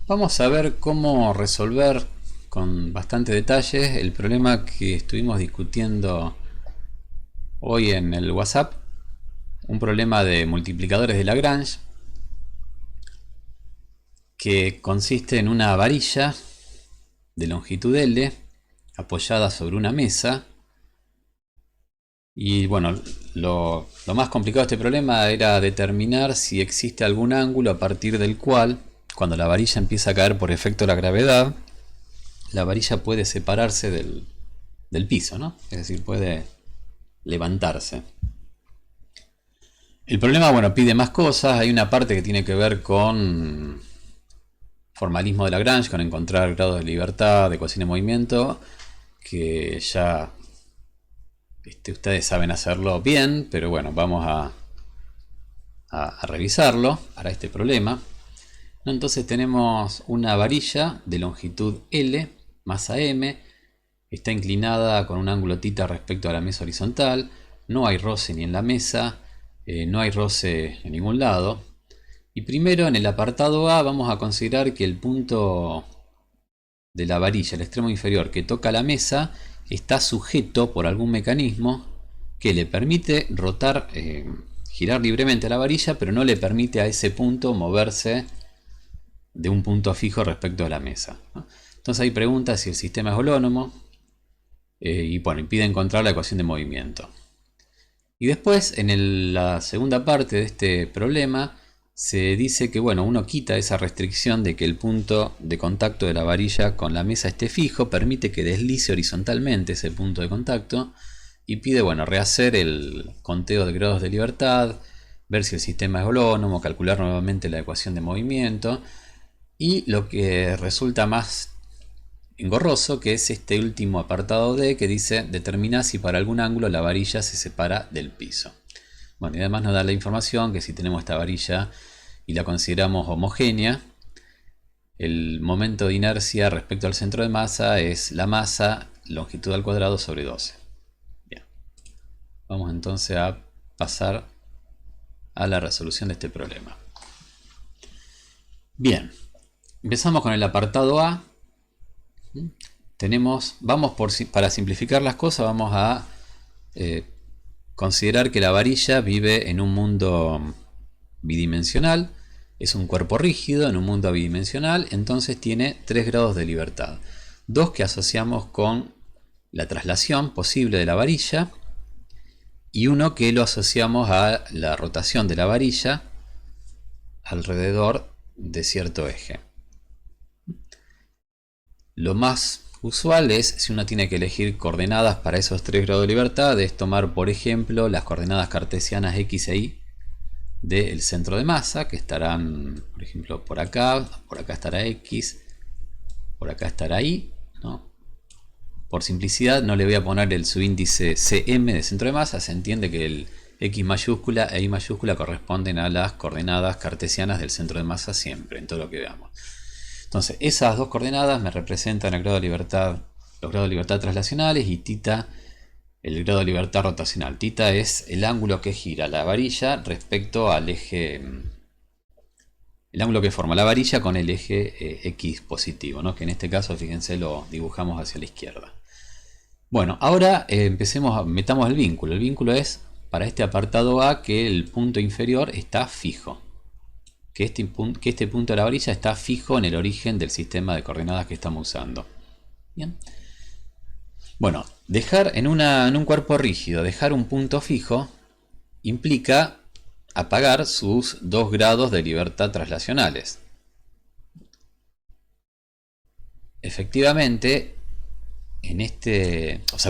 Vamos a ver cómo resolver con bastante detalle el problema que estuvimos discutiendo hoy en el WhatsApp, un problema de multiplicadores de Lagrange que consiste en una varilla de longitud L apoyada sobre una mesa. Y bueno, lo más complicado de este problema era determinar si existe algún ángulo a partir del cual, cuando la varilla empieza a caer por efecto de la gravedad, la varilla puede separarse del piso, ¿no? Es decir, puede levantarse. El problema, bueno, pide más cosas. Hay una parte que tiene que ver con formalismo de Lagrange, con encontrar grados de libertad, de ecuación de movimiento, que ya ustedes saben hacerlo bien, pero bueno, vamos a revisarlo para este problema. Entonces tenemos una varilla de longitud L, masa M, está inclinada con un ángulo θ respecto a la mesa horizontal, no hay roce ni en la mesa, no hay roce en ningún lado. Y primero en el apartado A vamos a considerar que el punto de la varilla, el extremo inferior que toca la mesa, está sujeto por algún mecanismo que le permite rotar, girar libremente a la varilla, pero no le permite a ese punto moverse de un punto fijo respecto a la mesa, ¿no? Entonces hay preguntas si el sistema es holónomo, y bueno, impide encontrar la ecuación de movimiento. Y después, en la segunda parte de este problema, se dice que bueno, uno quita esa restricción de que el punto de contacto de la varilla con la mesa esté fijo, permite que deslice horizontalmente ese punto de contacto y pide bueno, rehacer el conteo de grados de libertad, ver si el sistema es holónomo, calcular nuevamente la ecuación de movimiento y lo que resulta más engorroso, que es este último apartado D que dice determina si para algún ángulo la varilla se separa del piso. Bueno, y además nos da la información que si tenemos esta varilla y la consideramos homogénea, el momento de inercia respecto al centro de masa es la masa longitud al cuadrado sobre 12. Bien. Vamos entonces a pasar a la resolución de este problema. Bien, empezamos con el apartado A. Para simplificar las cosas, vamos a considerar que la varilla vive en un mundo bidimensional, es un cuerpo rígido en un mundo bidimensional, entonces tiene 3 grados de libertad. Dos que asociamos con la traslación posible de la varilla y uno que lo asociamos a la rotación de la varilla alrededor de cierto eje. Lo más usual es, si uno tiene que elegir coordenadas para esos 3 grados de libertad, es tomar por ejemplo las coordenadas cartesianas x e y del centro de masa, que estarán por ejemplo por acá estará x, por acá estará y, ¿no? Por simplicidad no le voy a poner el subíndice cm de centro de masa, se entiende que el x mayúscula e y mayúscula corresponden a las coordenadas cartesianas del centro de masa siempre, en todo lo que veamos. Entonces, esas dos coordenadas me representan el grado de libertad, los grados de libertad traslacionales y θ, el grado de libertad rotacional. Θ es el ángulo que gira la varilla respecto al eje, el ángulo que forma la varilla con el eje X positivo, ¿no? Que en este caso, fíjense, lo dibujamos hacia la izquierda. Bueno, ahora metamos el vínculo. El vínculo es para este apartado A que el punto inferior está fijo. Que este punto de la varilla está fijo en el origen del sistema de coordenadas que estamos usando. Bien. Bueno, dejar en un cuerpo rígido, dejar un punto fijo implica apagar sus 2 grados de libertad traslacionales. Efectivamente,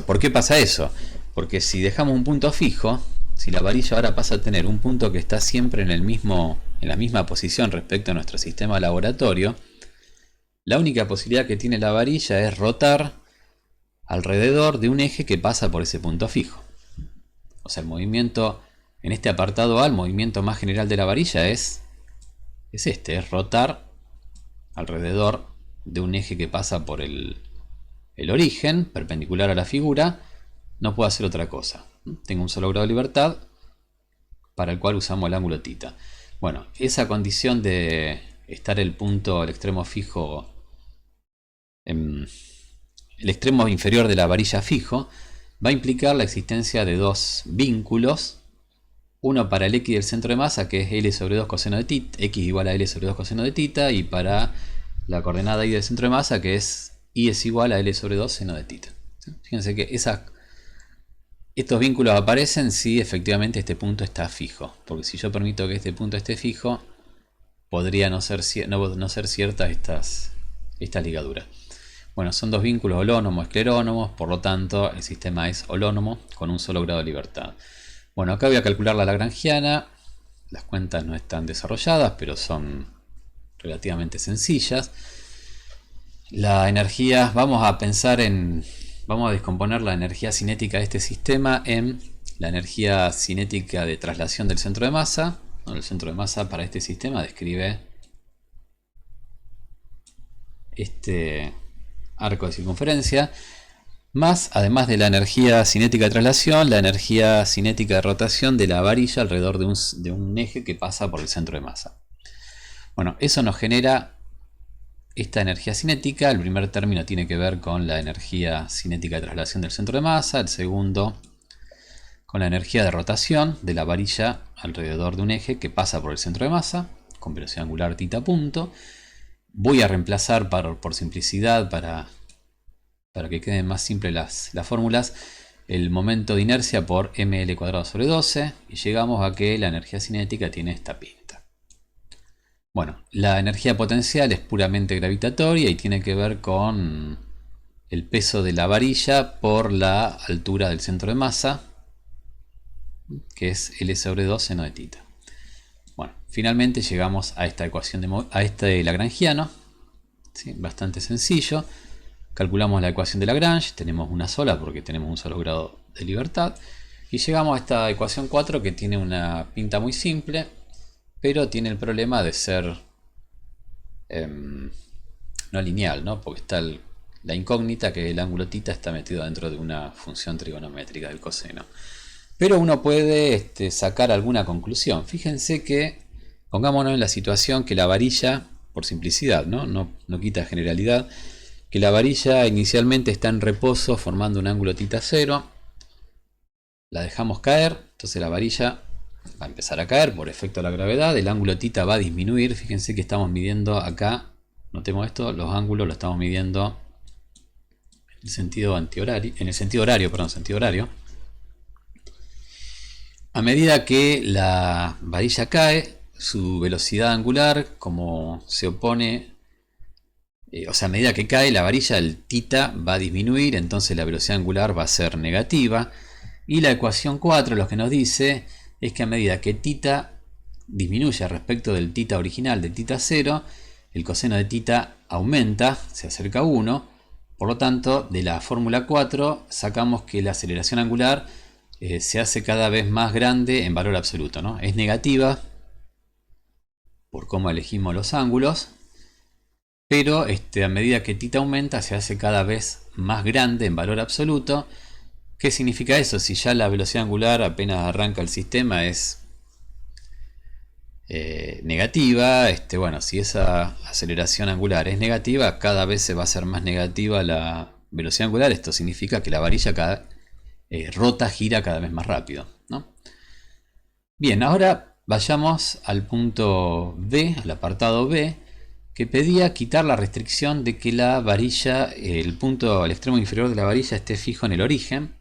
¿por qué pasa eso? Porque si dejamos un punto fijo, si la varilla ahora pasa a tener un punto que está siempre en la misma posición respecto a nuestro sistema laboratorio, la única posibilidad que tiene la varilla es rotar alrededor de un eje que pasa por ese punto fijo. O sea, el movimiento, en este apartado A, el movimiento más general de la varilla es rotar alrededor de un eje que pasa por el origen, perpendicular a la figura. No puedo hacer otra cosa. Tengo un solo grado de libertad para el cual usamos el ángulo θ. Bueno, esa condición de estar el punto, el extremo fijo, el extremo inferior de la varilla fijo, va a implicar la existencia de dos vínculos. Uno para el x del centro de masa, que es L sobre 2 coseno de θ, x igual a L sobre 2 coseno de θ, y para la coordenada y del centro de masa, que es y es igual a L sobre 2 seno de θ. Fíjense que estos vínculos aparecen si efectivamente este punto está fijo, porque si yo permito que este punto esté fijo, podría no ser cierta esta ligadura. Bueno, son dos vínculos holónomos, esclerónomos, por lo tanto el sistema es holónomo con un solo grado de libertad. Bueno, acá voy a calcular la lagrangiana. Las cuentas no están desarrolladas, pero son relativamente sencillas. La energía, vamos a descomponer la energía cinética de este sistema en la energía cinética de traslación del centro de masa. El centro de masa para este sistema describe este arco de circunferencia, más, además de la energía cinética de traslación, la energía cinética de rotación de la varilla alrededor de un eje que pasa por el centro de masa. Bueno, eso nos genera esta energía cinética. El primer término tiene que ver con la energía cinética de traslación del centro de masa, el segundo con la energía de rotación de la varilla alrededor de un eje que pasa por el centro de masa, con velocidad angular θ punto. Voy a reemplazar por simplicidad, para que queden más simples las fórmulas, el momento de inercia por ml cuadrado sobre 12 y llegamos a que la energía cinética tiene esta pinta. Bueno, la energía potencial es puramente gravitatoria y tiene que ver con el peso de la varilla por la altura del centro de masa, que es L sobre 2 seno de θ. Bueno, finalmente llegamos a esta ecuación a este lagrangiano, ¿sí? Bastante sencillo. Calculamos la ecuación de Lagrange, tenemos una sola porque tenemos un solo grado de libertad. Y llegamos a esta ecuación 4 que tiene una pinta muy simple, pero tiene el problema de ser no lineal, ¿no? Porque está la incógnita que el ángulo θ está metido dentro de una función trigonométrica del coseno. Pero uno puede sacar alguna conclusión. Fíjense que, pongámonos en la situación que la varilla, por simplicidad, no quita generalidad, que la varilla inicialmente está en reposo formando un ángulo θ 0. La dejamos caer, entonces la varilla va a empezar a caer por efecto de la gravedad. El ángulo θ va a disminuir. Fíjense que estamos midiendo acá, notemos esto, los ángulos los estamos midiendo en el sentido horario. A medida que la varilla cae, su velocidad angular, como se opone, a medida que cae la varilla, el θ va a disminuir, entonces la velocidad angular va a ser negativa. Y la ecuación 4 lo que nos dice es que a medida que θ disminuye respecto del θ original, del θ 0, el coseno de θ aumenta, se acerca a 1. Por lo tanto, de la fórmula 4 sacamos que la aceleración angular se hace cada vez más grande en valor absoluto, ¿no? Es negativa por cómo elegimos los ángulos, pero a medida que θ aumenta se hace cada vez más grande en valor absoluto. ¿Qué significa eso? Si ya la velocidad angular apenas arranca el sistema es negativa, bueno, si esa aceleración angular es negativa, cada vez se va a hacer más negativa la velocidad angular. Esto significa que la varilla gira cada vez más rápido, ¿no? Bien, ahora vayamos al punto B, al apartado B, que pedía quitar la restricción de que la varilla, el extremo inferior de la varilla esté fijo en el origen,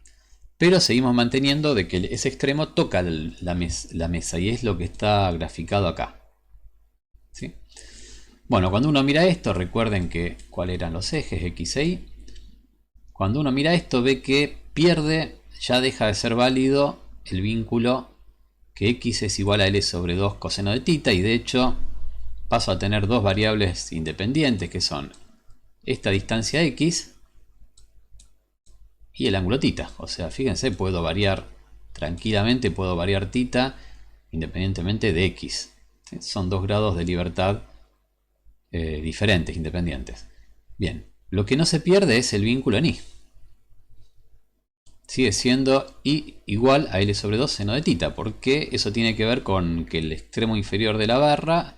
pero seguimos manteniendo de que ese extremo toca la mesa, y es lo que está graficado acá, ¿sí? Bueno, cuando uno mira esto, recuerden que cuáles eran los ejes X e Y. Cuando uno mira esto ve que ya deja de ser válido el vínculo que X es igual a L sobre 2 coseno de θ, y de hecho paso a tener dos variables independientes que son esta distancia X y el ángulo θ. O sea, fíjense, puedo variar tranquilamente, puedo variar θ independientemente de X, ¿sí? Son dos grados de libertad diferentes, independientes. Bien, lo que no se pierde es el vínculo en Y. Sigue siendo Y igual a L sobre 2 seno de θ, porque eso tiene que ver con que el extremo inferior de la barra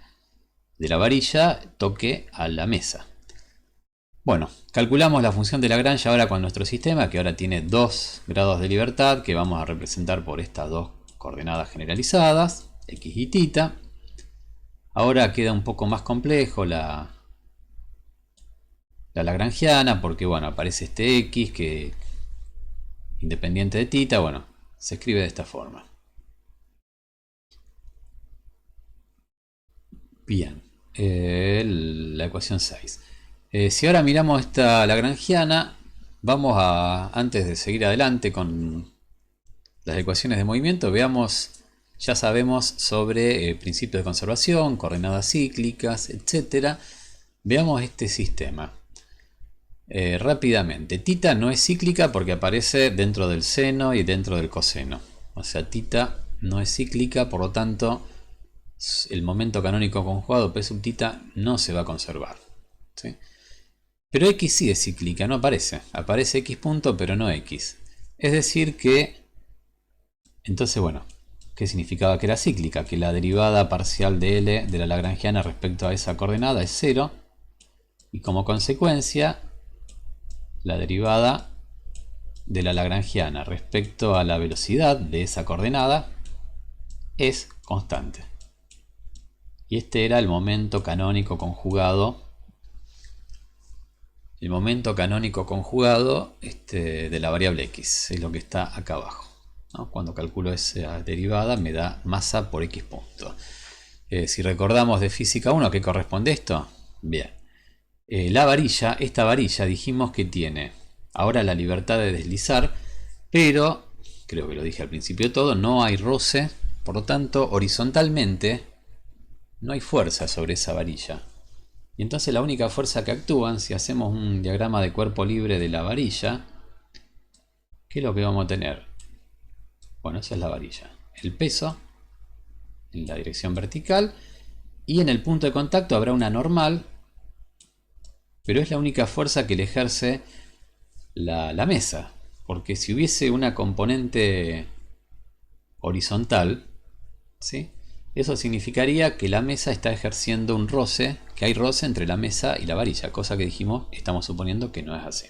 de la varilla toque a la mesa. Bueno, calculamos la función de Lagrange ahora con nuestro sistema, que ahora tiene 2 grados de libertad, que vamos a representar por estas dos coordenadas generalizadas, x y θ. Ahora queda un poco más complejo la lagrangiana, porque bueno, aparece este x que independiente de θ, bueno, se escribe de esta forma. Bien, la ecuación 6. Si ahora miramos esta lagrangiana, vamos a, antes de seguir adelante con las ecuaciones de movimiento, veamos, ya sabemos sobre principios de conservación, coordenadas cíclicas, etc. Veamos este sistema. Rápidamente, θ no es cíclica porque aparece dentro del seno y dentro del coseno. O sea, θ no es cíclica, por lo tanto, el momento canónico conjugado P sub θ no se va a conservar, ¿sí? Pero x sí es cíclica, no aparece. Aparece x punto, pero no x. Es decir que, entonces bueno, ¿qué significaba que era cíclica? Que la derivada parcial de L de la lagrangiana respecto a esa coordenada es 0. Y como consecuencia, la derivada de la lagrangiana respecto a la velocidad de esa coordenada es constante. Y este era el momento canónico conjugado. El momento canónico conjugado de la variable x. Es lo que está acá abajo, ¿no? Cuando calculo esa derivada me da masa por x punto. Si recordamos de física 1, ¿a qué corresponde esto? Bien. La varilla, esta varilla dijimos que tiene ahora la libertad de deslizar, pero, creo que lo dije al principio de todo, no hay roce, por lo tanto, horizontalmente no hay fuerza sobre esa varilla. Y entonces la única fuerza que actúan, si hacemos un diagrama de cuerpo libre de la varilla, ¿qué es lo que vamos a tener? Bueno, esa es la varilla. El peso en la dirección vertical y en el punto de contacto habrá una normal, pero es la única fuerza que le ejerce la mesa. Porque si hubiese una componente horizontal, ¿sí?, eso significaría que la mesa está ejerciendo un roce, que hay roce entre la mesa y la varilla, cosa que dijimos, estamos suponiendo que no es así.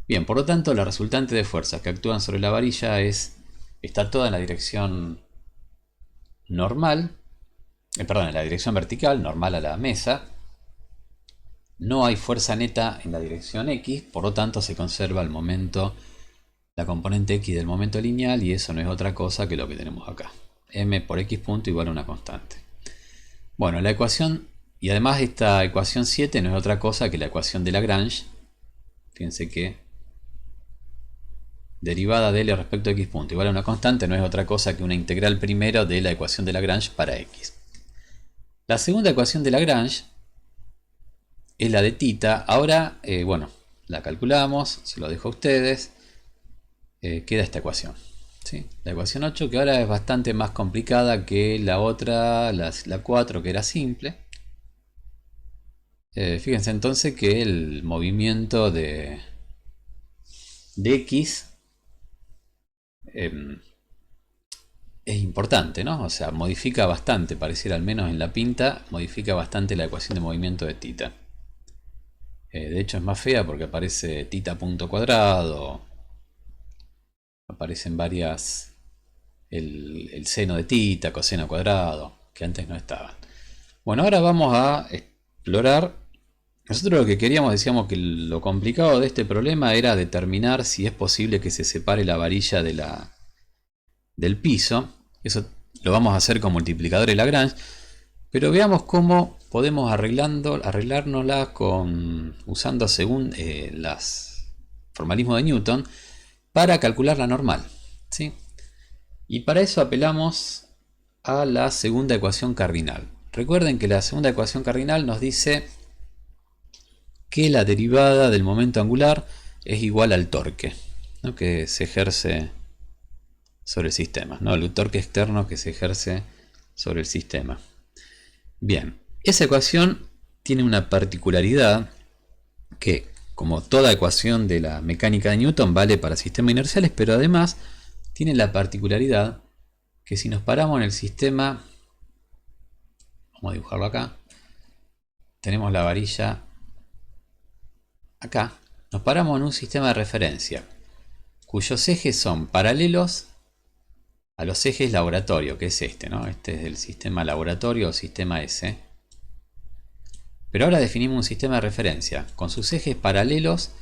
Bien, por lo tanto, la resultante de fuerzas que actúan sobre la varilla está toda en la dirección normal, perdón, en la dirección vertical, normal a la mesa. No hay fuerza neta en la dirección x, por lo tanto se conserva el momento, la componente x del momento lineal, y eso no es otra cosa que lo que tenemos acá. M por x punto igual a una constante. Bueno, la ecuación, y además esta ecuación 7 no es otra cosa que la ecuación de Lagrange. Fíjense que derivada de L respecto a x punto igual a una constante no es otra cosa que una integral primero de la ecuación de Lagrange para x. La segunda ecuación de Lagrange es la de θ. Ahora, bueno, la calculamos, se lo dejo a ustedes. Queda esta ecuación, ¿sí? La ecuación 8, que ahora es bastante más complicada que la otra, la 4, que era simple. Fíjense entonces que el movimiento de x es importante, ¿no? O sea, modifica bastante, pareciera al menos en la pinta, modifica bastante la ecuación de movimiento de θ. De hecho es más fea porque aparece θ punto cuadrado, aparecen varias, el seno de θ, coseno cuadrado, que antes no estaban. Bueno, ahora vamos a explorar. Nosotros lo que queríamos, decíamos que lo complicado de este problema era determinar si es posible que se separe la varilla del piso. Eso lo vamos a hacer con multiplicadores Lagrange. Pero veamos cómo podemos arreglárnosla usando según los formalismos de Newton para calcular la normal, ¿sí? Y para eso apelamos a la segunda ecuación cardinal. Recuerden que la segunda ecuación cardinal nos dice que la derivada del momento angular es igual al torque, ¿no?, que se ejerce sobre el sistema, ¿no?, el torque externo que se ejerce sobre el sistema. Bien, esa ecuación tiene una particularidad que, como toda ecuación de la mecánica de Newton, vale para sistemas inerciales, pero además tiene la particularidad que si nos paramos en el sistema, vamos a dibujarlo acá, tenemos la varilla acá. Nos paramos en un sistema de referencia cuyos ejes son paralelos a los ejes laboratorio, que es este, ¿no? Este es el sistema laboratorio o sistema S. Pero ahora definimos un sistema de referencia con sus ejes paralelos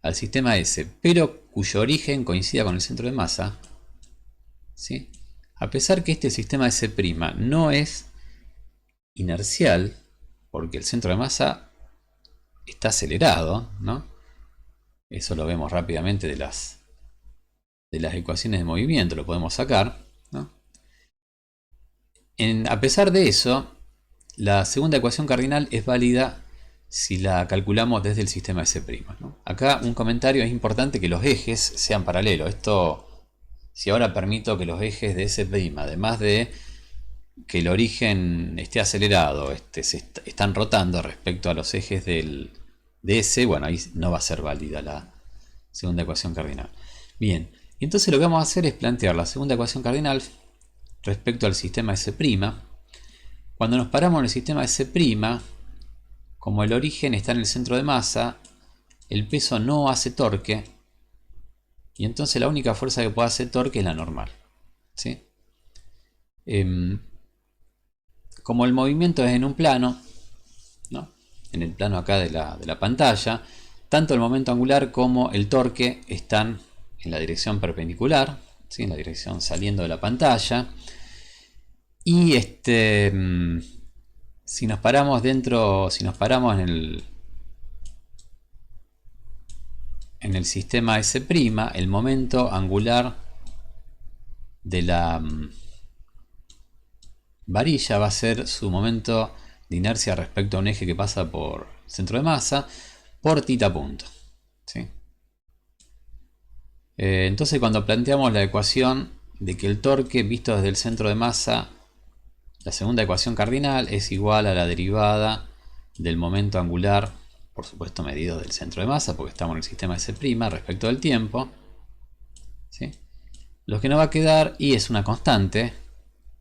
al sistema S, pero cuyo origen coincida con el centro de masa. ¿Sí? A pesar que este sistema S' no es inercial, porque el centro de masa está acelerado, ¿no? Eso lo vemos rápidamente de las ecuaciones de movimiento, lo podemos sacar, ¿no? A pesar de eso, la segunda ecuación cardinal es válida si la calculamos desde el sistema S', ¿no? Acá un comentario: es importante que los ejes sean paralelos. Esto, si ahora permito que los ejes de S', además de que el origen esté acelerado, están rotando respecto a los ejes de S, bueno, ahí no va a ser válida la segunda ecuación cardinal. Bien, entonces lo que vamos a hacer es plantear la segunda ecuación cardinal respecto al sistema S'. Cuando nos paramos en el sistema S', como el origen está en el centro de masa, el peso no hace torque, y entonces la única fuerza que puede hacer torque es la normal. ¿Sí? Como el movimiento es en un plano, ¿no? En el plano acá de la pantalla, tanto el momento angular como el torque están en la dirección perpendicular, ¿sí? En la dirección saliendo de la pantalla. Y si nos paramos en el sistema S', el momento angular de la varilla va a ser su momento de inercia respecto a un eje que pasa por centro de masa por θ punto. ¿Sí? Entonces, cuando planteamos la ecuación de que el torque visto desde el centro de masa, la segunda ecuación cardinal, es igual a la derivada del momento angular, por supuesto medido del centro de masa, porque estamos en el sistema S' respecto del tiempo. ¿Sí? Lo que nos va a quedar, y es una constante,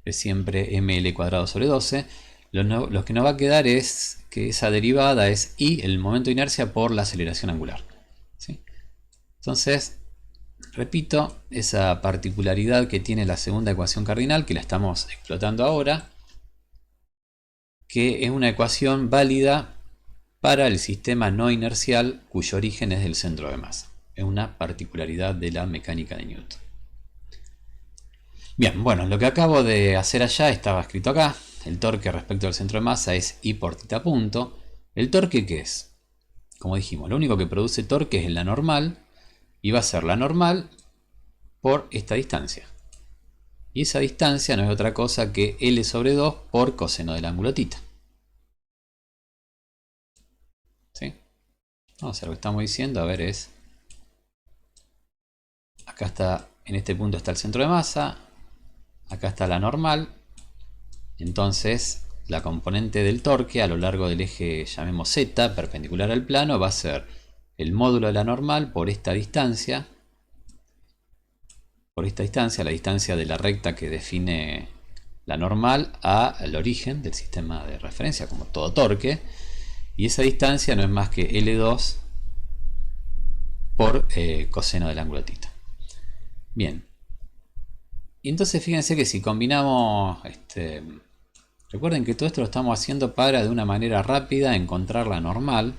es siempre ml cuadrado sobre 12, lo que nos va a quedar es que esa derivada es i, el momento de inercia, por la aceleración angular. ¿Sí? Entonces, repito, esa particularidad que tiene la segunda ecuación cardinal, que la estamos explotando ahora, que es una ecuación válida para el sistema no inercial cuyo origen es del centro de masa. Es una particularidad de la mecánica de Newton. Bien, bueno, lo que acabo de hacer allá estaba escrito acá. El torque respecto al centro de masa es I por θ punto. ¿El torque qué es? Como dijimos, lo único que produce torque es en la normal, y va a ser la normal por esta distancia. Y esa distancia no es otra cosa que L sobre 2 por coseno del ángulo θ. ¿Sí? O sea, lo que estamos diciendo, a ver, es... Acá está, en este punto está el centro de masa. Acá está la normal. Entonces, la componente del torque a lo largo del eje, llamemos Z, perpendicular al plano, va a ser el módulo de la normal por esta distancia. La distancia de la recta que define la normal al origen del sistema de referencia, como todo torque. Y esa distancia no es más que L2 por coseno del ángulo θ. Bien. Y entonces fíjense que si combinamos, recuerden que todo esto lo estamos haciendo para de una manera rápida encontrar la normal,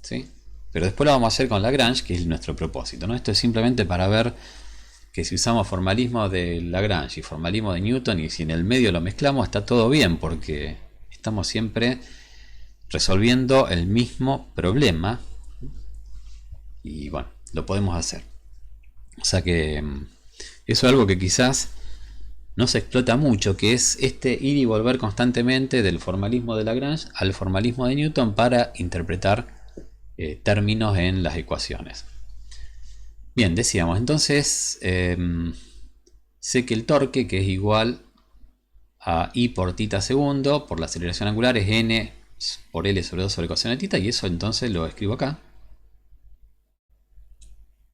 ¿sí? Pero después lo vamos a hacer con Lagrange, que es nuestro propósito, ¿no? Esto es simplemente para ver que si usamos formalismo de Lagrange y formalismo de Newton, y si en el medio lo mezclamos, está todo bien, porque estamos siempre resolviendo el mismo problema. Y bueno, lo podemos hacer. O sea que eso es algo que quizás no se explota mucho, que es ir y volver constantemente del formalismo de Lagrange al formalismo de Newton para interpretar términos en las ecuaciones. Bien, decíamos entonces, sé que el torque, que es igual a I por θ segundo por la aceleración angular, es n por L sobre 2 sobre coseno de θ, y eso entonces lo escribo acá,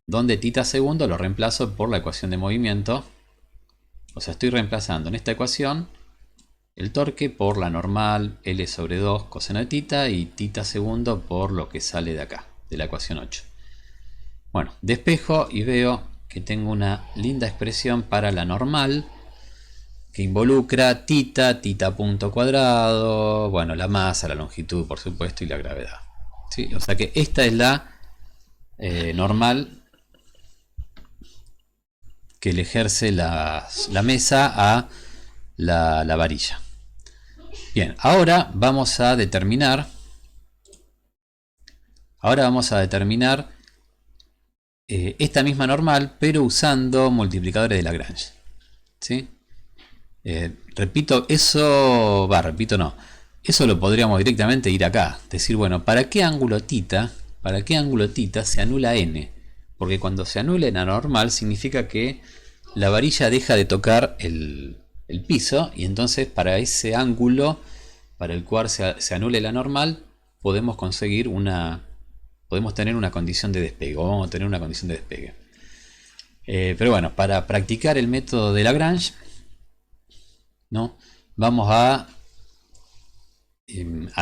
donde θ segundo lo reemplazo por la ecuación de movimiento. O sea, estoy reemplazando en esta ecuación el torque por la normal L sobre 2 coseno de tita y tita segundo por lo que sale de acá, de la ecuación 8. Bueno, despejo y veo que tengo una linda expresión para la normal que involucra tita, tita punto cuadrado, bueno, la masa, la longitud por supuesto y la gravedad. ¿Sí? O sea que esta es la normal que le ejerce la mesa a la varilla. Bien, ahora vamos a determinar esta misma normal, pero usando multiplicadores de Lagrange. ¿Sí? Repito, eso lo podríamos directamente ir acá. Decir, bueno, ¿para qué ángulo tita se anula n? Porque cuando se anula la normal significa que la varilla deja de tocar el piso y entonces para ese ángulo para el cual se anule la normal podemos tener una condición de despegue, o vamos a tener una condición de despegue. Pero bueno, para practicar el método de Lagrange, ¿no? Vamos a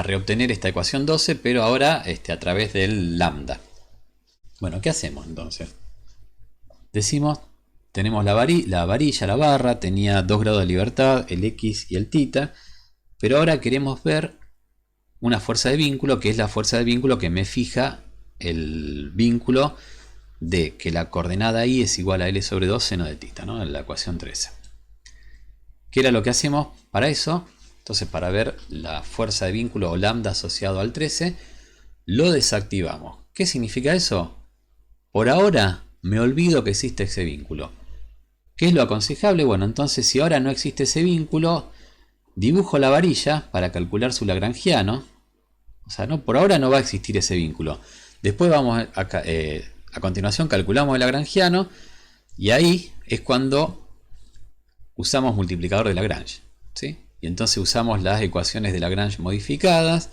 reobtener esta ecuación 12, pero ahora a través del lambda. Bueno, ¿qué hacemos entonces? Decimos, tenemos la varilla, la barra, tenía 2 grados de libertad, el x y el tita, pero ahora queremos ver una fuerza de vínculo, que es la fuerza de vínculo que me fija el vínculo de que la coordenada i es igual a L sobre 2 seno de tita, ¿no? En la ecuación 13. ¿Qué era lo que hacemos para eso? Entonces, para ver la fuerza de vínculo o lambda asociado al 13, lo desactivamos. ¿Qué significa eso? Por ahora me olvido que existe ese vínculo. ¿Qué es lo aconsejable? Bueno, entonces si ahora no existe ese vínculo, dibujo la varilla para calcular su lagrangiano. O sea, no, por ahora no va a existir ese vínculo. Después a continuación calculamos el lagrangiano y ahí es cuando usamos multiplicador de Lagrange, ¿sí? Y entonces usamos las ecuaciones de Lagrange modificadas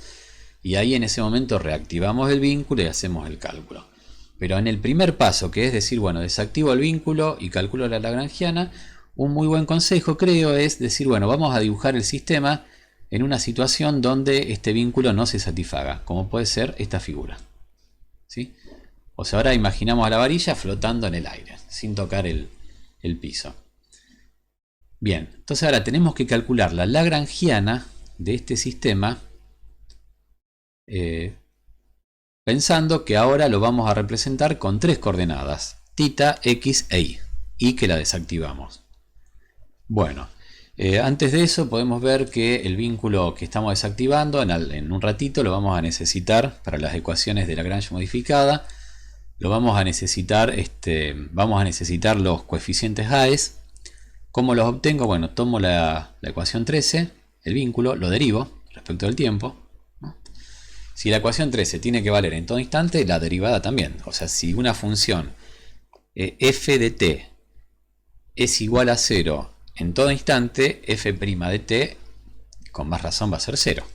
y ahí en ese momento reactivamos el vínculo y hacemos el cálculo. Pero en el primer paso, que es decir, bueno, desactivo el vínculo y calculo la lagrangiana, un muy buen consejo creo es decir, bueno, vamos a dibujar el sistema en una situación donde este vínculo no se satisfaga, como puede ser esta figura, ¿sí? O sea, ahora imaginamos a la varilla flotando en el aire, sin tocar el piso. Bien, entonces ahora tenemos que calcular la lagrangiana de este sistema, pensando que ahora lo vamos a representar con 3 coordenadas, tita, x e y que la desactivamos. Bueno, antes de eso podemos ver que el vínculo que estamos desactivando en un ratito lo vamos a necesitar para las ecuaciones de Lagrange modificada. Lo vamos a necesitar, los coeficientes AES. ¿Cómo los obtengo? Bueno, tomo la ecuación 13, el vínculo, lo derivo respecto del tiempo, ¿no? Si la ecuación 13 tiene que valer en todo instante, la derivada también. O sea, si una función f de t es igual a 0 en todo instante, f' de t con más razón va a ser 0,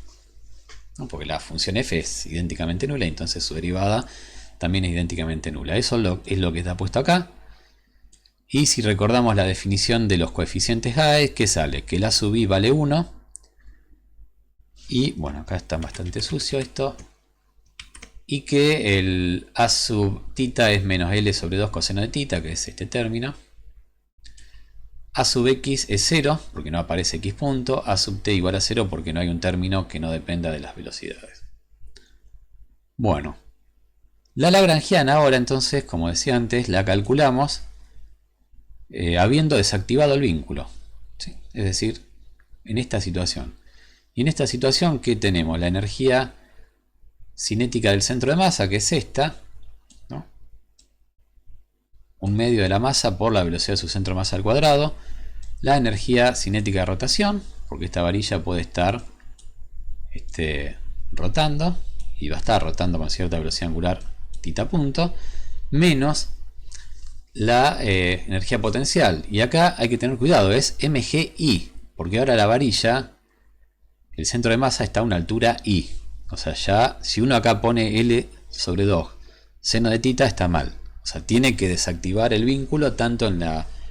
¿no? Porque la función f es idénticamente nula, entonces su derivada también es idénticamente nula. Eso es lo que está puesto acá. Y si recordamos la definición de los coeficientes AES, ¿qué sale? Que el a sub i vale 1. Y bueno, acá está bastante sucio esto. Y que el a sub tita es menos L sobre 2 coseno de tita, que es este término. A sub x es 0, porque no aparece x punto. A sub t igual a 0, porque no hay un término que no dependa de las velocidades. Bueno, la lagrangiana ahora entonces, como decía antes, la calculamos habiendo desactivado el vínculo, ¿sí? Es decir, en esta situación. Y en esta situación, ¿qué tenemos? La energía cinética del centro de masa, que es esta, ¿no? Un medio de la masa por la velocidad de su centro de masa al cuadrado. La energía cinética de rotación, porque esta varilla puede estar rotando, y va a estar rotando con cierta velocidad angular tita punto, menos la energía potencial. Y acá hay que tener cuidado, es mgi, porque ahora la varilla, el centro de masa está a una altura i. O sea, ya si uno acá pone L sobre 2 seno de tita está mal. O sea, tiene que desactivar el vínculo tanto en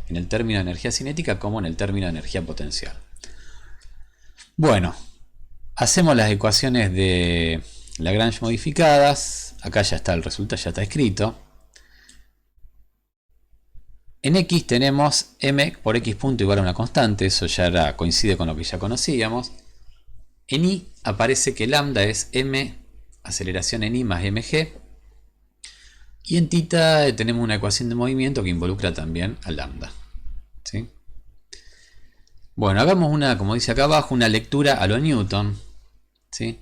el término de energía cinética como en el término de energía potencial. Bueno, hacemos las ecuaciones de Lagrange modificadas. Acá ya está el resultado, ya está escrito. En x tenemos m por x punto igual a una constante, eso ya coincide con lo que ya conocíamos. En y aparece que lambda es m aceleración en y más mg. Y en θ tenemos una ecuación de movimiento que involucra también a lambda. ¿Sí? Bueno, hagamos una, como dice acá abajo, una lectura a lo Newton. ¿Sí?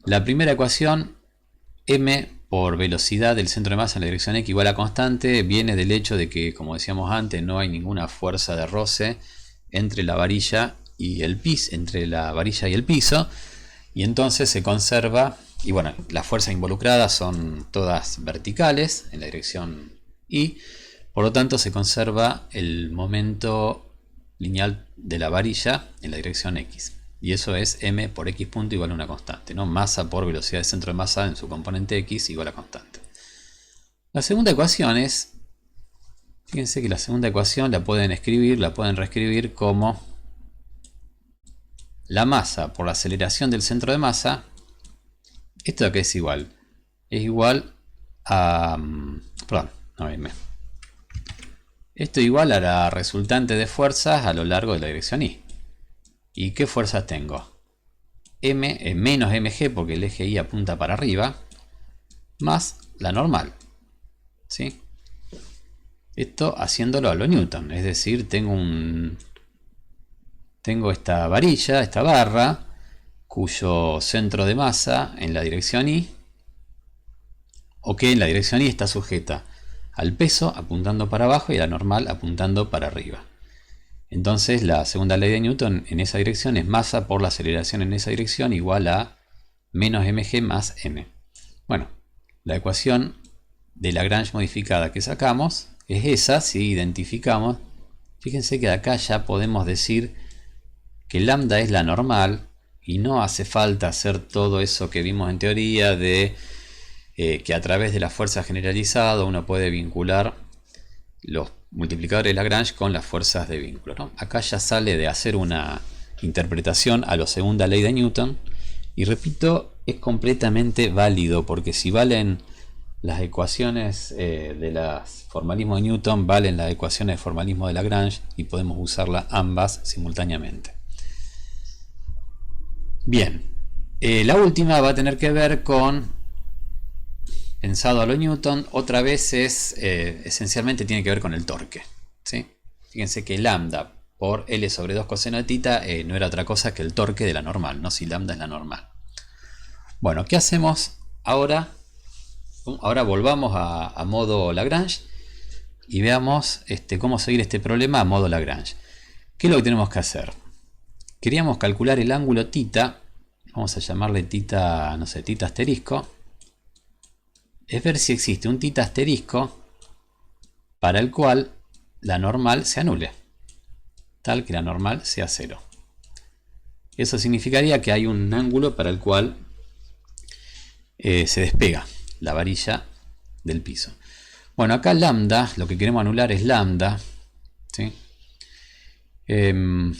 La primera ecuación, m por velocidad del centro de masa en la dirección x igual a constante, viene del hecho de que, como decíamos antes, no hay ninguna fuerza de roce entre la varilla y el piso, y entonces se conserva, y bueno, las fuerzas involucradas son todas verticales en la dirección y, por lo tanto se conserva el momento lineal de la varilla en la dirección x. Y eso es m por x punto igual a una constante, ¿no? Masa por velocidad de centro de masa en su componente x igual a constante. La segunda ecuación es, fíjense que la segunda ecuación la pueden reescribir como la masa por la aceleración del centro de masa. ¿Esto a qué es igual? Es igual a... Perdón, no m. Esto es igual a la resultante de fuerzas a lo largo de la dirección y. ¿Y qué fuerzas tengo? M es menos mg porque el eje y apunta para arriba, más la normal. ¿Sí? Esto haciéndolo a lo Newton, es decir, tengo esta varilla, esta barra, cuyo centro de masa en la dirección y, o que en la dirección y está sujeta al peso apuntando para abajo y a la normal apuntando para arriba. Entonces la segunda ley de Newton en esa dirección es masa por la aceleración en esa dirección igual a menos mg más m. Bueno, la ecuación de Lagrange modificada que sacamos es esa. Si identificamos, fíjense que de acá ya podemos decir que lambda es la normal y no hace falta hacer todo eso que vimos en teoría de que a través de la fuerza generalizada uno puede vincular los multiplicadores de Lagrange con las fuerzas de vínculo, ¿no? Acá ya sale de hacer una interpretación a la segunda ley de Newton, y repito, es completamente válido, porque si valen las ecuaciones de los formalismos de Newton, valen las ecuaciones de formalismo de Lagrange y podemos usarlas ambas simultáneamente. Bien, la última va a tener que ver con, pensado a lo Newton, otra vez es esencialmente tiene que ver con el torque. ¿Sí? Fíjense que lambda por L sobre 2 coseno de θ no era otra cosa que el torque de la normal, ¿no? Si lambda es la normal. Bueno, ¿qué hacemos ahora? Ahora volvamos a modo Lagrange y veamos cómo seguir este problema a modo Lagrange. ¿Qué es lo que tenemos que hacer? Queríamos calcular el ángulo θ, vamos a llamarle θ, no sé, θ asterisco. Es ver si existe un θ asterisco para el cual la normal se anule, tal que la normal sea 0. Eso significaría que hay un ángulo para el cual se despega la varilla del piso. Bueno, acá lambda, lo que queremos anular es lambda. ¿Sí? Bien,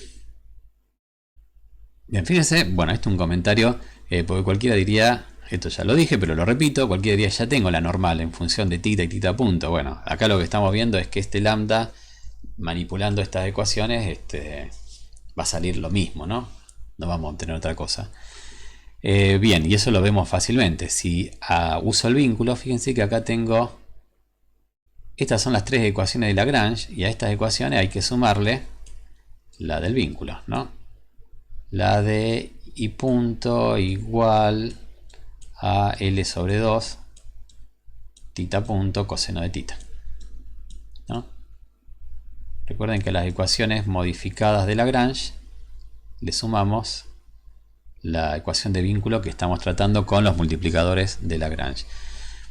fíjense, bueno, esto es un comentario, porque cualquiera diría, esto ya lo dije, pero lo repito, cualquiera diría, ya tengo la normal en función de θ y θ punto. Bueno, acá lo que estamos viendo es que este lambda, manipulando estas ecuaciones, va a salir lo mismo, ¿no? No vamos a obtener otra cosa. Bien, y eso lo vemos fácilmente. Si uso el vínculo, fíjense que acá tengo, estas son las tres ecuaciones de Lagrange, y a estas ecuaciones hay que sumarle la del vínculo, ¿no? La de y punto igual a L sobre 2 θ punto coseno de θ, ¿no? Recuerden que a las ecuaciones modificadas de Lagrange le sumamos la ecuación de vínculo que estamos tratando con los multiplicadores de Lagrange.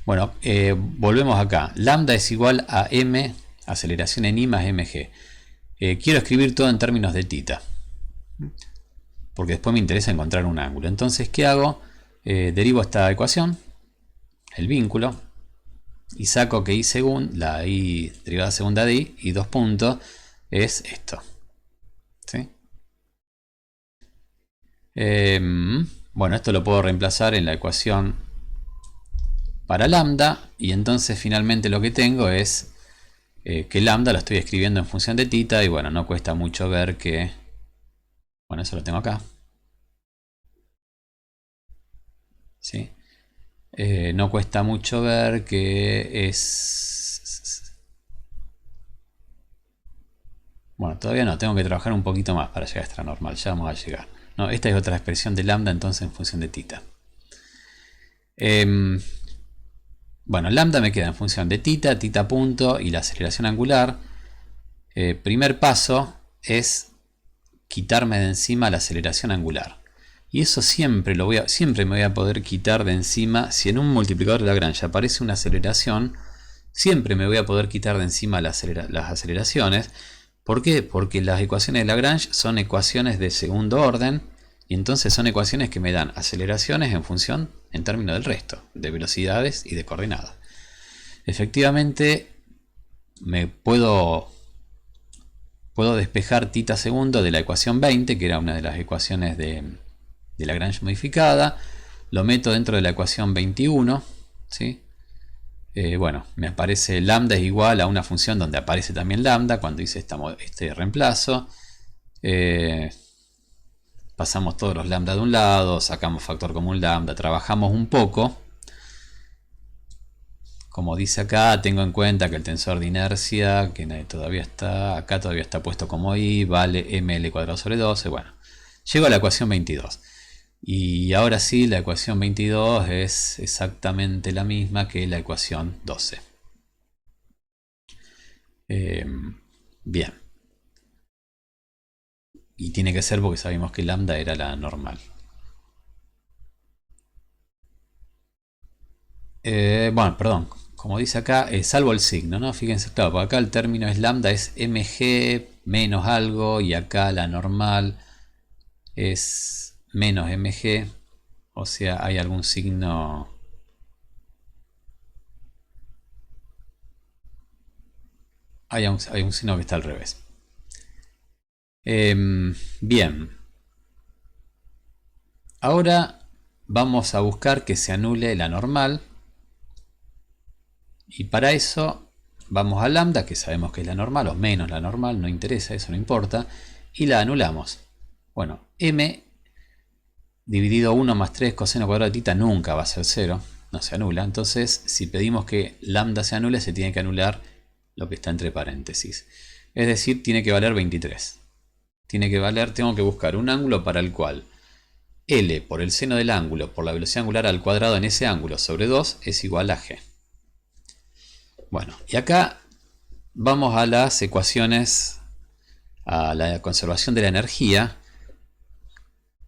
Bueno, volvemos acá. Lambda es igual a m aceleración en i más mg. Quiero escribir todo en términos de θ, porque después me interesa encontrar un ángulo. Entonces, ¿qué hago? Derivo esta ecuación, el vínculo, y saco que la i derivada segunda de i, y 2 puntos, es esto. ¿Sí? Bueno, esto lo puedo reemplazar en la ecuación para lambda, y entonces finalmente lo que tengo es que lambda lo estoy escribiendo en función de tita, y bueno, no cuesta mucho ver que... Bueno, eso lo tengo acá. ¿Sí? No cuesta mucho ver que es... Bueno, todavía no, tengo que trabajar un poquito más para llegar a esta normal, ya vamos a llegar. No, esta es otra expresión de lambda entonces en función de tita. Bueno, lambda me queda en función de tita, tita punto y la aceleración angular. Primer paso es quitarme de encima la aceleración angular. Y eso siempre me voy a poder quitar de encima. Si en un multiplicador de Lagrange aparece una aceleración, siempre me voy a poder quitar de encima las aceleraciones. ¿Por qué? Porque las ecuaciones de Lagrange son ecuaciones de segundo orden, y entonces son ecuaciones que me dan aceleraciones en función, en términos del resto, de velocidades y de coordenadas. Efectivamente, me puedo despejar tita segundo de la ecuación 20, que era una de las ecuaciones de Lagrange modificada. Lo meto dentro de la ecuación 21, ¿sí? Bueno, me aparece lambda es igual a una función donde aparece también lambda cuando hice este reemplazo. Pasamos todos los lambda de un lado, sacamos factor común lambda, trabajamos un poco. Como dice acá, tengo en cuenta que el tensor de inercia, que todavía está, acá todavía está puesto como I, vale ml cuadrado sobre 12. Bueno, llego a la ecuación 22. Y ahora sí, la ecuación 22 es exactamente la misma que la ecuación 12. Bien. Y tiene que ser porque sabemos que lambda era la normal. Bueno, perdón. Como dice acá, salvo el signo, ¿no? Fíjense, claro, porque acá el término es lambda, es mg menos algo, y acá la normal es menos mg. O sea, hay algún signo... Hay un signo que está al revés. Bien. Ahora vamos a buscar que se anule la normal. Y para eso vamos a lambda, que sabemos que es la normal, o menos la normal, no interesa, eso no importa. Y la anulamos. Bueno, m dividido 1 más 3 coseno cuadrado de tita nunca va a ser 0. No se anula. Entonces, si pedimos que lambda se anule, se tiene que anular lo que está entre paréntesis. Es decir, tiene que valer 23. Tengo que buscar un ángulo para el cual L por el seno del ángulo por la velocidad angular al cuadrado en ese ángulo sobre 2 es igual a G. Bueno, y acá vamos a las ecuaciones, a la conservación de la energía.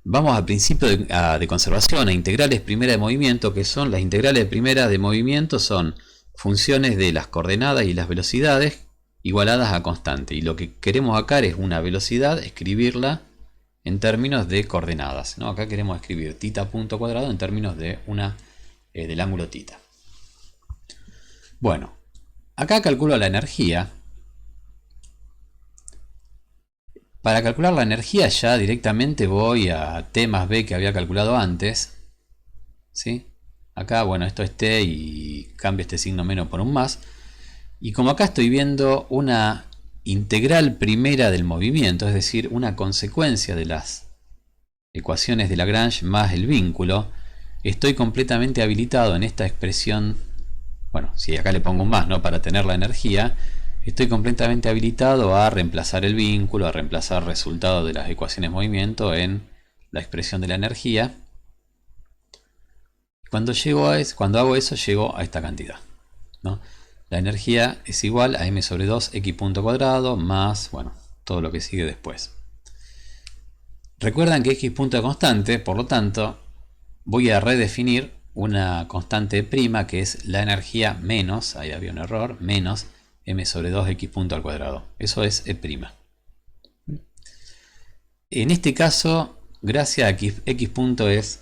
Vamos al principio de conservación, a integrales primera de movimiento, que son las integrales primera de movimiento, son funciones de las coordenadas y las velocidades igualadas a constante. Y lo que queremos acá es una velocidad, escribirla en términos de coordenadas, ¿no? Acá queremos escribir tita punto cuadrado en términos de del ángulo tita. Bueno, acá calculo la energía. Para calcular la energía ya directamente voy a T más B que había calculado antes. ¿Sí? Acá, bueno, esto es T y cambio este signo menos por un más. Y como acá estoy viendo una integral primera del movimiento, es decir, una consecuencia de las ecuaciones de Lagrange más el vínculo, estoy completamente habilitado en esta expresión. Bueno, si acá le pongo un más, ¿no? Para tener la energía, estoy completamente habilitado a reemplazar el vínculo, a reemplazar el resultado de las ecuaciones de movimiento en la expresión de la energía. Cuando hago eso, llego a esta cantidad, ¿no? La energía es igual a m sobre 2 x punto cuadrado más, bueno, todo lo que sigue después. Recuerdan que x punto es constante, por lo tanto, voy a redefinir una constante prima que es la energía menos, ahí había un error, menos m sobre 2 x punto al cuadrado. Eso es E'. En este caso, gracias a que x punto es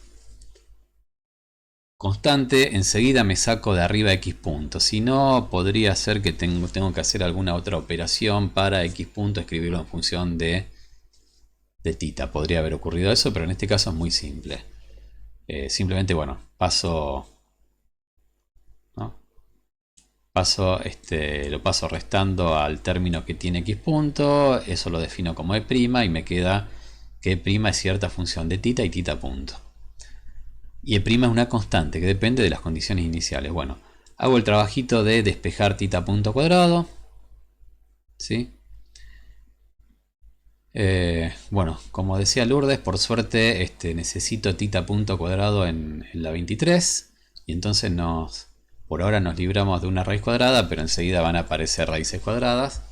constante, enseguida me saco de arriba x punto. Si no, podría ser que tengo que hacer alguna otra operación para x punto, escribirlo en función de de tita. Podría haber ocurrido eso, pero en este caso es muy simple. Simplemente, bueno, ¿no? Lo paso restando al término que tiene x punto, eso lo defino como e' y me queda que e' es cierta función de tita y tita punto. Y e' es una constante que depende de las condiciones iniciales. Bueno, hago el trabajito de despejar tita punto cuadrado, ¿sí? Bueno, como decía Lourdes, por suerte necesito tita punto cuadrado en la 23 y entonces por ahora nos libramos de una raíz cuadrada, pero enseguida van a aparecer raíces cuadradas.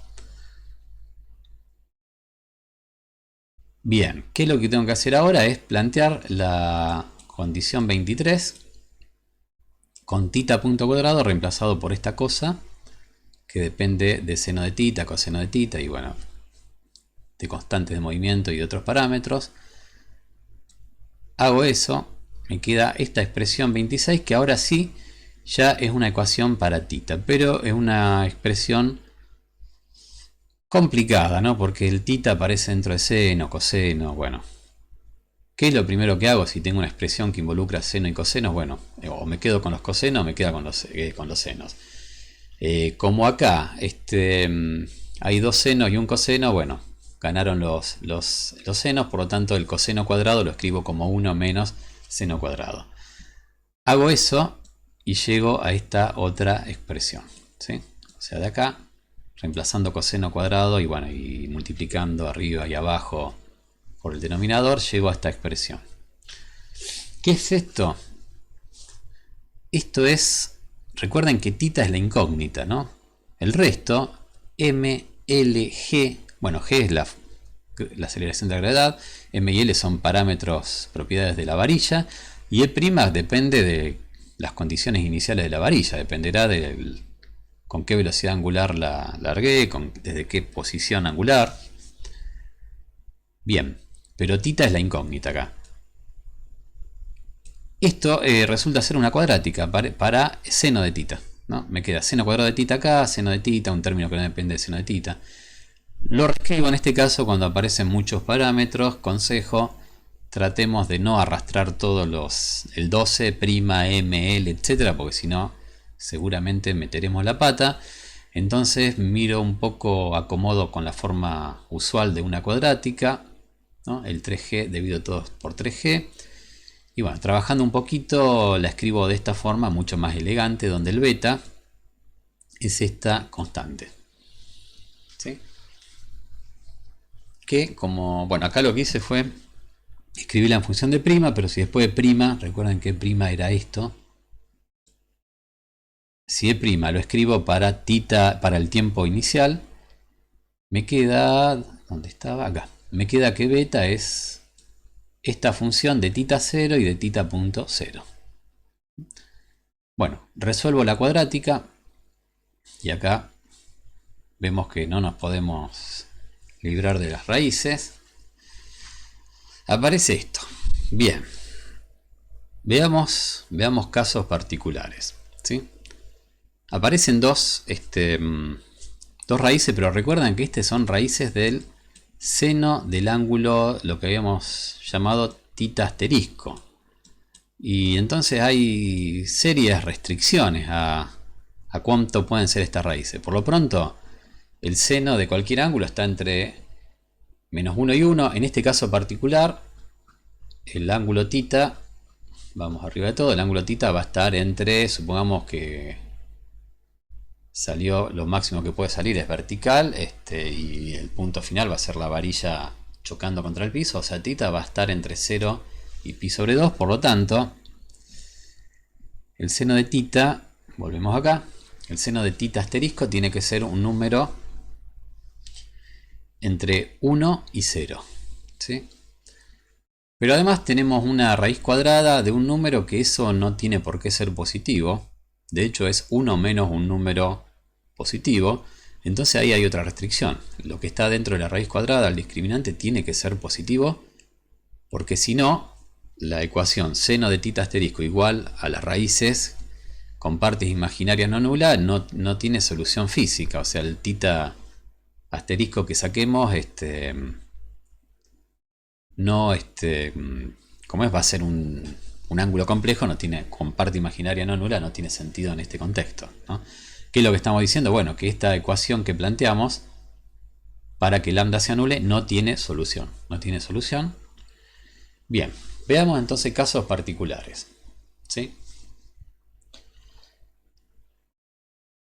Bien, ¿qué es lo que tengo que hacer ahora? Es plantear la condición 23 con tita punto cuadrado reemplazado por esta cosa que depende de seno de tita, coseno de tita y bueno, de constantes de movimiento y de otros parámetros. Hago eso, me queda esta expresión 26 que ahora sí ya es una ecuación para tita, pero es una expresión complicada, ¿no? Porque el tita aparece dentro de seno, coseno, bueno. ¿Qué es lo primero que hago si tengo una expresión que involucra seno y coseno? Bueno, o me quedo con los cosenos o me quedo con los senos. Como acá hay dos senos y un coseno, bueno, ganaron los senos, por lo tanto el coseno cuadrado lo escribo como 1 menos seno cuadrado. Hago eso y llego a esta otra expresión, ¿sí? O sea, de acá, reemplazando coseno cuadrado y bueno, y multiplicando arriba y abajo por el denominador, llego a esta expresión. ¿Qué es esto? Esto es, recuerden que tita es la incógnita, ¿no? El resto, m, l, g, bueno, g es la aceleración de la gravedad, m y l son parámetros, propiedades de la varilla, y e' depende de las condiciones iniciales de la varilla, dependerá de con qué velocidad angular la largué, desde qué posición angular. Bien, pero tita es la incógnita acá. Esto resulta ser una cuadrática para seno de tita, ¿no? Me queda seno cuadrado de tita acá, seno de tita, un término que no depende de seno de tita. Lo reescribo en este caso cuando aparecen muchos parámetros. Consejo, tratemos de no arrastrar todos el 12, m, l, etcétera, porque si no, seguramente meteremos la pata. Entonces miro un poco, acomodo con la forma usual de una cuadrática, ¿no? El 3g divido todo por 3g. Y bueno, trabajando un poquito la escribo de esta forma, mucho más elegante, donde el beta es esta constante. ¿Sí? Que como, bueno, acá lo que hice fue escribirla en función de prima, pero si después de prima, recuerden que prima era esto. Si de prima lo escribo para tita, para el tiempo inicial, me queda, ¿dónde estaba? Acá. Me queda que beta es esta función de tita 0 y de tita punto 0. Bueno, resuelvo la cuadrática y acá vemos que no nos podemos librar de las raíces. Aparece esto. Bien. Veamos casos particulares, ¿sí? Aparecen dos raíces, pero recuerdan que estas son raíces del seno del ángulo, lo que habíamos llamado tita asterisco. Y entonces hay serias restricciones a cuánto pueden ser estas raíces. Por lo pronto, el seno de cualquier ángulo está entre menos 1 y 1. En este caso particular, el ángulo tita, vamos arriba de todo, el ángulo tita va a estar entre, supongamos que salió, lo máximo que puede salir es vertical, y el punto final va a ser la varilla chocando contra el piso, o sea, tita va a estar entre 0 y pi sobre 2, por lo tanto, el seno de tita, volvemos acá, el seno de tita asterisco tiene que ser un número entre 1 y 0, ¿sí? Pero además tenemos una raíz cuadrada de un número que eso no tiene por qué ser positivo. De hecho es 1 menos un número positivo. Entonces ahí hay otra restricción. Lo que está dentro de la raíz cuadrada, el discriminante, tiene que ser positivo. Porque si no, la ecuación seno de tita asterisco igual a las raíces con partes imaginarias no nulas no tiene solución física. O sea, el tita asterisco que saquemos no, como es, va a ser un ángulo complejo, no tiene, con parte imaginaria no nula, no tiene sentido en este contexto, ¿no? ¿Qué es lo que estamos diciendo? Bueno, que esta ecuación que planteamos para que lambda se anule no tiene solución. No tiene solución. Bien, veamos entonces casos particulares. ¿Sí?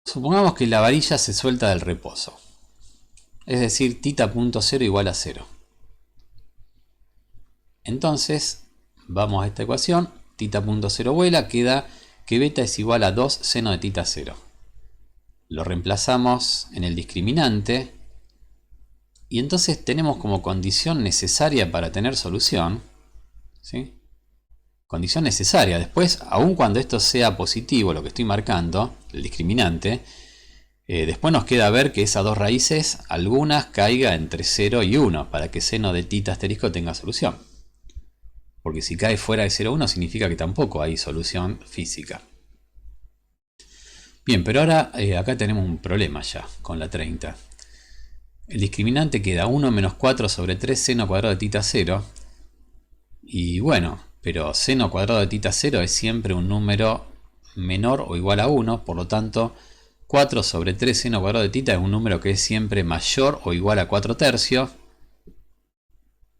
Supongamos que la varilla se suelta del reposo. Es decir, tita punto cero igual a 0. Entonces, vamos a esta ecuación. Tita punto cero vuela, queda que beta es igual a 2 seno de tita 0. Lo reemplazamos en el discriminante. Y entonces tenemos como condición necesaria para tener solución, ¿sí? Condición necesaria. Después, aun cuando esto sea positivo, lo que estoy marcando, el discriminante, después nos queda ver que esas dos raíces, algunas caiga entre 0 y 1, para que seno de tita asterisco tenga solución. Porque si cae fuera de 0 1 significa que tampoco hay solución física. Bien, pero ahora acá tenemos un problema ya con la 30. El discriminante queda 1 menos 4 sobre 3 seno cuadrado de tita 0. Y bueno, pero seno cuadrado de tita 0 es siempre un número menor o igual a 1, por lo tanto 4 sobre 3 seno cuadrado de tita es un número que es siempre mayor o igual a 4 tercios.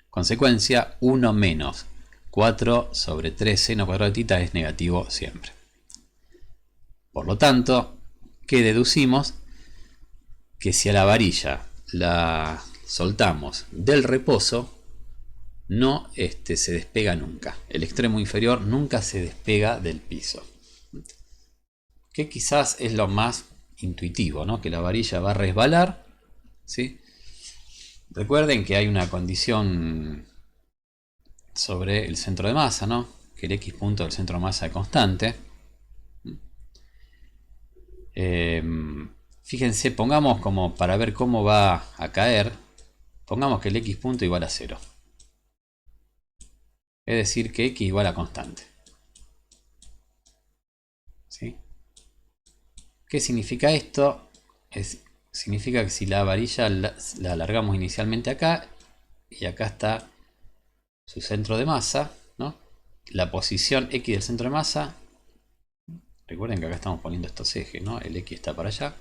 Consecuencia, 1 menos 4 sobre 3 seno cuadrado de tita es negativo siempre. Por lo tanto, ¿qué deducimos? Que si a la varilla la soltamos del reposo, no se despega nunca. El extremo inferior nunca se despega del piso. Que quizás es lo más intuitivo, ¿no? Que la varilla va a resbalar, ¿sí? Recuerden que hay una condición sobre el centro de masa, ¿no? Que el x punto del centro de masa es constante. Fíjense, pongamos como para ver cómo va a caer, pongamos que el x punto igual a 0. Es decir, que x igual a constante. ¿Sí? ¿Qué significa esto? Significa que si la varilla la alargamos inicialmente acá, y acá está su centro de masa, ¿no? La posición x del centro de masa, recuerden que acá estamos poniendo estos ejes, ¿no? El x está para allá.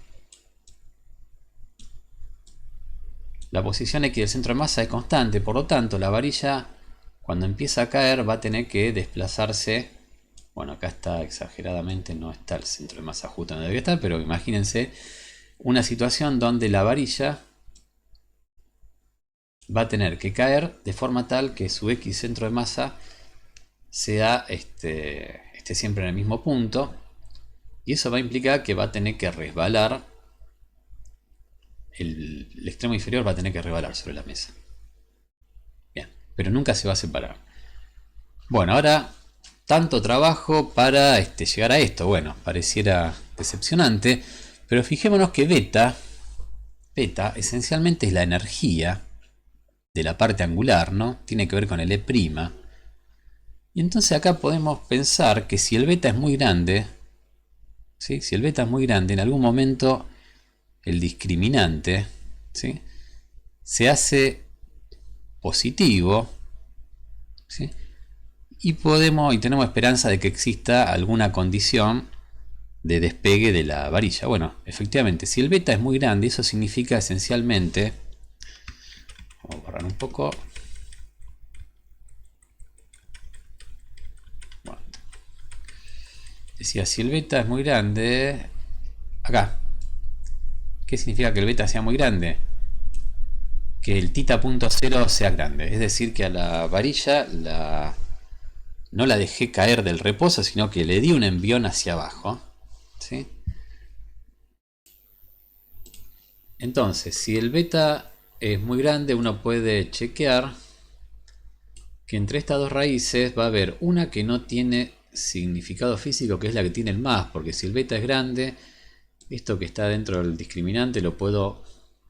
La posición x del centro de masa es constante, por lo tanto la varilla cuando empieza a caer va a tener que desplazarse. Bueno, acá está exageradamente, no está el centro de masa justo donde debe estar, pero imagínense una situación donde la varilla va a tener que caer de forma tal que su x centro de masa sea esté siempre en el mismo punto, y eso va a implicar que va a tener que resbalar, el extremo inferior va a tener que resbalar sobre la mesa. Bien, pero nunca se va a separar. Bueno, ahora tanto trabajo para llegar a esto. Bueno, pareciera decepcionante, pero fijémonos que beta esencialmente es la energía de la parte angular, ¿no? Tiene que ver con el E'. Y entonces acá podemos pensar que si el beta es muy grande, ¿sí? Si el beta es muy grande, en algún momento el discriminante, ¿sí?, se hace positivo, ¿sí? Y tenemos esperanza de que exista alguna condición de despegue de la varilla. Bueno, efectivamente, si el beta es muy grande, eso significa esencialmente, vamos a borrar un poco, bueno, decía, si el beta es muy grande, acá, ¿qué significa que el beta sea muy grande? Que el tita punto cero sea grande, es decir, que a la varilla no la dejé caer del reposo, sino que le di un envión hacia abajo, ¿sí? Entonces, si el beta es muy grande, uno puede chequear que entre estas dos raíces va a haber una que no tiene significado físico, que es la que tiene el más, porque si el beta es grande, esto que está dentro del discriminante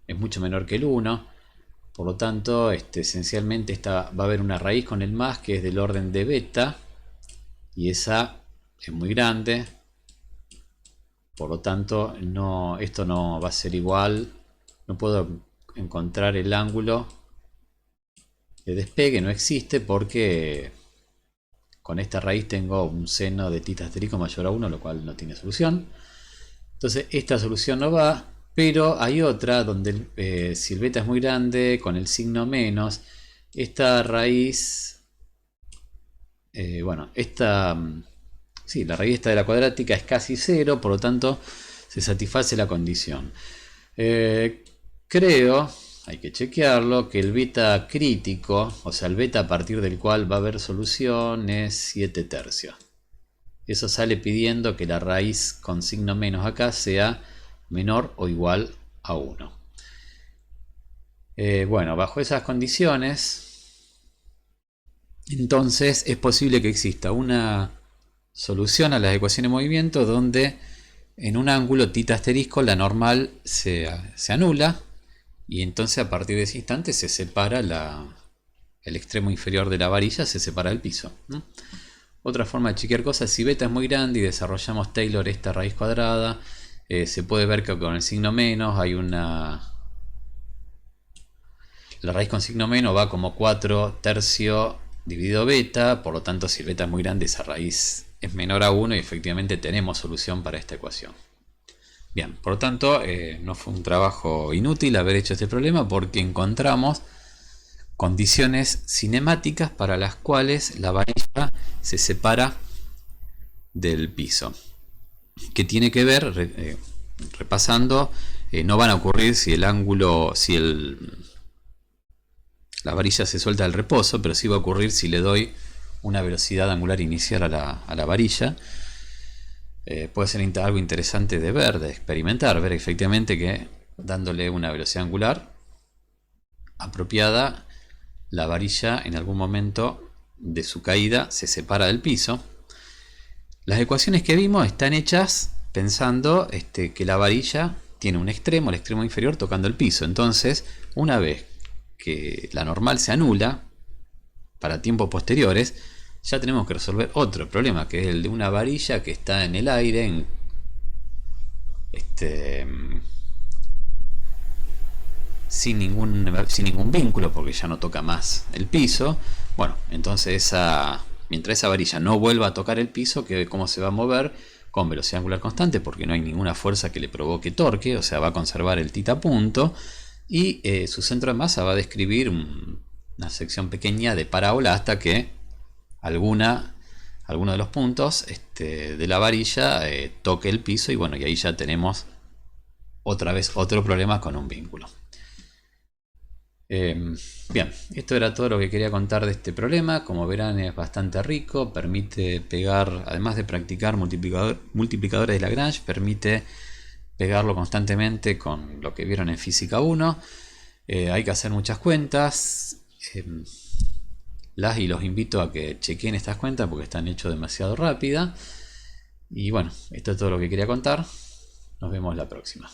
es mucho menor que el 1, por lo tanto esencialmente va a haber una raíz con el más que es del orden de beta, y esa es muy grande, por lo tanto esto no va a ser igual, no puedo encontrar el ángulo de despegue no existe porque con esta raíz tengo un seno de tita asterisco mayor a 1, lo cual no tiene solución. Entonces esta solución no va, pero hay otra donde si el beta es muy grande, con el signo menos, esta raíz, bueno, sí, la raíz esta de la cuadrática es casi cero, por lo tanto se satisface la condición. Creo, hay que chequearlo, que el beta crítico, o sea el beta a partir del cual va a haber solución, es 7 tercios. Eso sale pidiendo que la raíz con signo menos acá sea menor o igual a 1. Bueno, bajo esas condiciones, entonces es posible que exista una solución a las ecuaciones de movimiento donde en un ángulo tita asterisco la normal se anula y entonces a partir de ese instante se separa el extremo inferior de la varilla, se separa del piso, ¿no? Otra forma de chequear cosas, si beta es muy grande y desarrollamos Taylor esta raíz cuadrada, se puede ver que con el signo menos hay una... La raíz con signo menos va como 4 tercios dividido beta, por lo tanto si el beta es muy grande esa raíz es menor a 1 y efectivamente tenemos solución para esta ecuación. Bien, por lo tanto no fue un trabajo inútil haber hecho este problema porque encontramos condiciones cinemáticas para las cuales la varilla se separa del piso, que tiene que ver, repasando, no van a ocurrir si el ángulo, si la varilla se suelta del reposo, pero sí va a ocurrir si le doy una velocidad angular inicial a la varilla. Puede ser algo interesante de ver, de experimentar, ver efectivamente que dándole una velocidad angular apropiada, la varilla en algún momento de su caída se separa del piso. Las ecuaciones que vimos están hechas pensando que la varilla tiene un extremo, el extremo inferior tocando el piso. Entonces, una vez que la normal se anula para tiempos posteriores, ya tenemos que resolver otro problema, que es el de una varilla que está en el aire, sin ningún vínculo, porque ya no toca más el piso. Bueno, entonces mientras esa varilla no vuelva a tocar el piso, ¿cómo se va a mover? Con velocidad angular constante, porque no hay ninguna fuerza que le provoque torque, o sea, va a conservar el tita punto, y su centro de masa va a describir una sección pequeña de parábola hasta que alguno de los puntos de la varilla toque el piso, y bueno, y ahí ya tenemos otra vez otro problema con un vínculo. Bien, esto era todo lo que quería contar de este problema. Como verán, es bastante rico, permite pegar, además de practicar multiplicadores de Lagrange, permite pegarlo constantemente con lo que vieron en física 1. Hay que hacer muchas cuentas, y los invito a que chequen estas cuentas porque están hechas demasiado rápida. Y bueno, esto es todo lo que quería contar. Nos vemos la próxima.